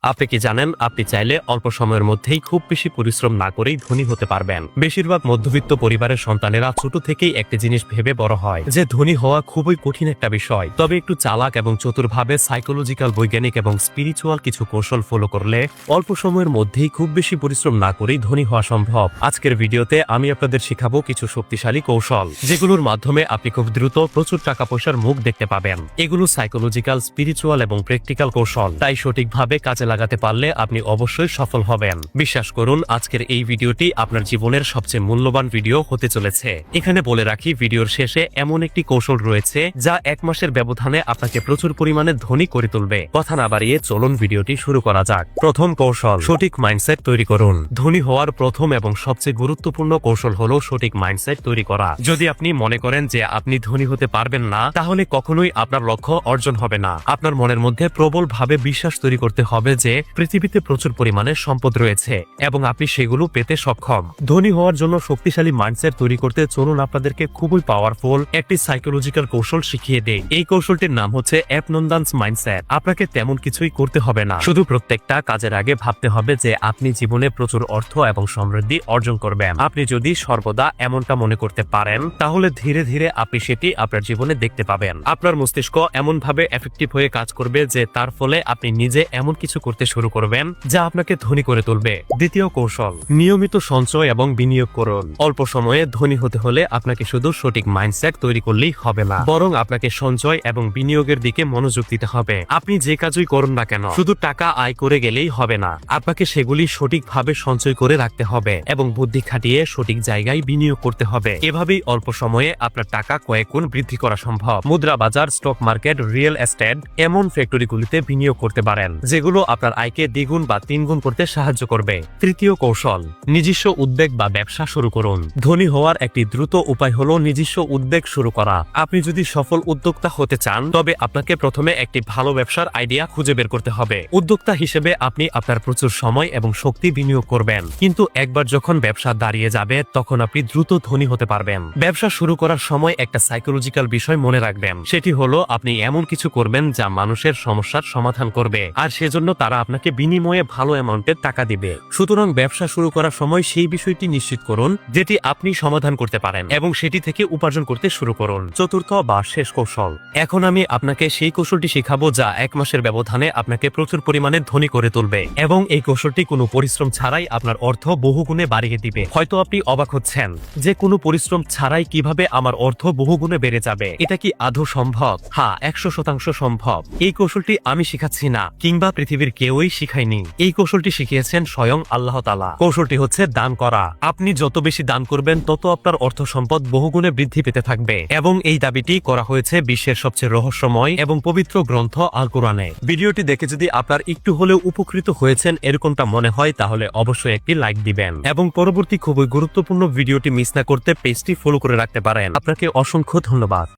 আপনি কি জানেন আপনি চাইলে অল্প সময়ের মধ্যেই খুব বেশি পরিশ্রম না করেই ধনী হতে পারবেন। বেশিরভাগ মধ্যবিত্ত পরিবারের সন্তানেরা ছোট থেকেই একটা জিনিস ভেবে বড় হয় যে ধনী হওয়া খুবই কঠিন একটা বিষয়। তবে একটু চালাক এবং চতুরভাবে সাইকোলজিক্যাল, বৈজ্ঞানিক এবং স্পিরিচুয়াল কিছু কৌশল ফলো করলে অল্প সময়ের মধ্যেই খুব বেশি পরিশ্রম না করেই ধনী হওয়া সম্ভব। আজকের ভিডিওতে আমি আপনাদের শেখাবো কিছু শক্তিশালী কৌশল, যেগুলোর মাধ্যমে আপনি খুব দ্রুত প্রচুর টাকা পয়সার মুখ দেখতে পাবেন। এগুলো সাইকোলজিক্যাল, স্পিরিচুয়াল এবং প্র্যাকটিক্যাল কৌশল, তাই সঠিকভাবে কাজে লাগাতে পারলে আপনি অবশ্যই সফল হবেন। বিশ্বাস করুন, আজকের এই ভিডিওটি আপনার জীবনের সবচেয়ে মূল্যবান ভিডিও হতে চলেছে। এখানে বলে রাখি, ভিডিওর শেষে এমন একটি কৌশল রয়েছে যা 1 মাসের ব্যবধানে আপনাকে প্রচুর পরিমাণে ধনী করে তুলবে। কথা না বাড়িয়ে চলুন ভিডিওটি শুরু করা যাক। প্রথম কৌশল, সঠিক মাইন্ডসেট তৈরি করুন। ধনী হওয়ার প্রথম এবং সবচেয়ে গুরুত্বপূর্ণ কৌশল হলো সঠিক মাইন্ডসেট তৈরি করা। যদি আপনি মনে করেন যে আপনি ধনী হতে পারবেন না, তাহলে কখনোই আপনার লক্ষ্য অর্জন হবে না। আপনার মনের মধ্যে প্রবলভাবে বিশ্বাস তৈরি করতে হবে যে পৃথিবীতে প্রচুর পরিমাণে সম্পদ রয়েছে এবং আপনি সেগুলো পেতে সক্ষম। ধনী হওয়ার জন্য শক্তিশালী মাইন্ডসেট তৈরি করতে চলুন আপনাদেরকে খুবই পাওয়ারফুল একটি সাইকোলজিক্যাল কৌশল শিখিয়ে দেই। এই কৌশলটির নাম হচ্ছে অ্যাবন্ড্যান্স মাইন্ডসেট। আপনাকে তেমন কিছুই করতে হবে না, শুধু প্রত্যেকটা কাজের আগে ভাবতে হবে যে আপনি জীবনে প্রচুর অর্থ এবং সমৃদ্ধি অর্জন করবেন। আপনি যদি সর্বদা এমনটা মনে করতে পারেন, তাহলে ধীরে ধীরে আপনি সেটি আপনার জীবনে দেখতে পাবেন। আপনার মস্তিষ্ক এমন ভাবে এফেক্টিভ হয়ে কাজ করবে যে তার ফলে আপনি নিজে এমন কিছু করতে শুরু করবেন যা আপনাকে ধনী করে তুলবে। দ্বিতীয় কৌশল, নিয়মিত সঞ্চয় এবং বিনিয়োগ করুন। অল্প সময়ে ধনী হতে হলে আপনাকে শুধু সঠিক মাইন্ডসেট তৈরি করলেই হবে না, বরং আপনাকে সঞ্চয় এবং বিনিয়োগের দিকে মনোযোগ দিতে হবে। আপনি যে কাজই করুন না কেন, শুধু টাকা আয় করে গেলেই হবে না, আপনাকে সেগুলি সঠিকভাবে সঞ্চয় করে রাখতে হবে এবং বুদ্ধি খাটিয়ে সঠিক জায়গায় বিনিয়োগ করতে হবে। এভাবেই অল্প সময়ে আপনার টাকা কয়েক গুণ বৃদ্ধি করা সম্ভব। মুদ্রা বাজার, স্টক মার্কেট, রিয়েল এস্টেট এমন ফ্যাক্টরিগুলিতে বিনিয়োগ করতে পারেন, যেগুলো আপনার আয়কে দ্বিগুণ বা 3 গুণ করতে সাহায্য করবে। তৃতীয় কৌশল, নিজস্ব উদ্যোগ বা ব্যবসা শুরু করুন। ধনী হওয়ার একটি দ্রুত উপায় হলো নিজস্ব উদ্যোগ শুরু করা। আপনি যদি সফল উদ্যোক্তা হতে চান, তবে আপনাকে প্রথমে একটি ভালো ব্যবসার আইডিয়া খুঁজে বের করতে হবে। উদ্যোক্তা হিসেবে আপনি আপনার প্রচুর সময় এবং শক্তি বিনিয়োগ করবেন, কিন্তু একবার যখন ব্যবসা দাঁড়িয়ে যাবে, তখন আপনি দ্রুত ধনী হতে পারবেন। ব্যবসা শুরু করার সময় একটা সাইকোলজিক্যাল বিষয় মনে রাখবেন, সেটি হলো আপনি এমন কিছু করবেন যা মানুষের সমস্যার সমাধান করবে, আর সেজন্য তারা আপনাকে বিনিময়ে ভালো অ্যামাউন্টের টাকা দিবে। সুতরাং ব্যবসা শুরু করার সময় সেই বিষয়টি নিশ্চিত করুন যেটি আপনি সমাধান করতে পারেন এবং সেটি থেকে উপার্জন করতে শুরু করুন। চতুর্থ বা শেষ কৌশল, এখন আমি আপনাকে সেই কৌশলটি শেখাবো যা 1 মাসের ব্যবধানে আপনাকে প্রচুর পরিমাণে ধনী করে তুলবে এবং এই কৌশলটি কোনো পরিশ্রম ছাড়াই আপনার অর্থ বহুগুণে বাড়িয়ে দিবে। হয়তো আপনি অবাক হচ্ছেন যে কোনো পরিশ্রম ছাড়াই কিভাবে আমার অর্থ বহুগুণে বেড়ে যাবে। এটা কি আদৌ সম্ভব? হ্যাঁ, 100% সম্ভব। এই কৌশলটি আমি শিখাচ্ছি না, কিংবা পৃথিবীর কেউই শিখায়নি। এই কৌশলটি শিখিয়েছেন স্বয়ং আল্লাহ তাআলা। কৌশলটি হচ্ছে দান করা। আপনি যত বেশি দান করবেন, তত আপনার অর্থ সম্পদ বহুগুণে বৃদ্ধি পেতে থাকবে এবং এই দাবিটি করা হয়েছে বিশ্বের সবচেয়ে রহস্যময় এবং পবিত্র গ্রন্থ আল কোরআনে। ভিডিওটি দেখে যদি আপনার একটু হলেও উপকৃত হয়েছেন এরকমটা মনে হয়, তাহলে অবশ্যই একটি লাইক দিবেন এবং পরবর্তী খুবই গুরুত্বপূর্ণ ভিডিওটি মিস না করতে পেজটি ফলো করে রাখতে পারেন। আপনাকে অসংখ্য ধন্যবাদ।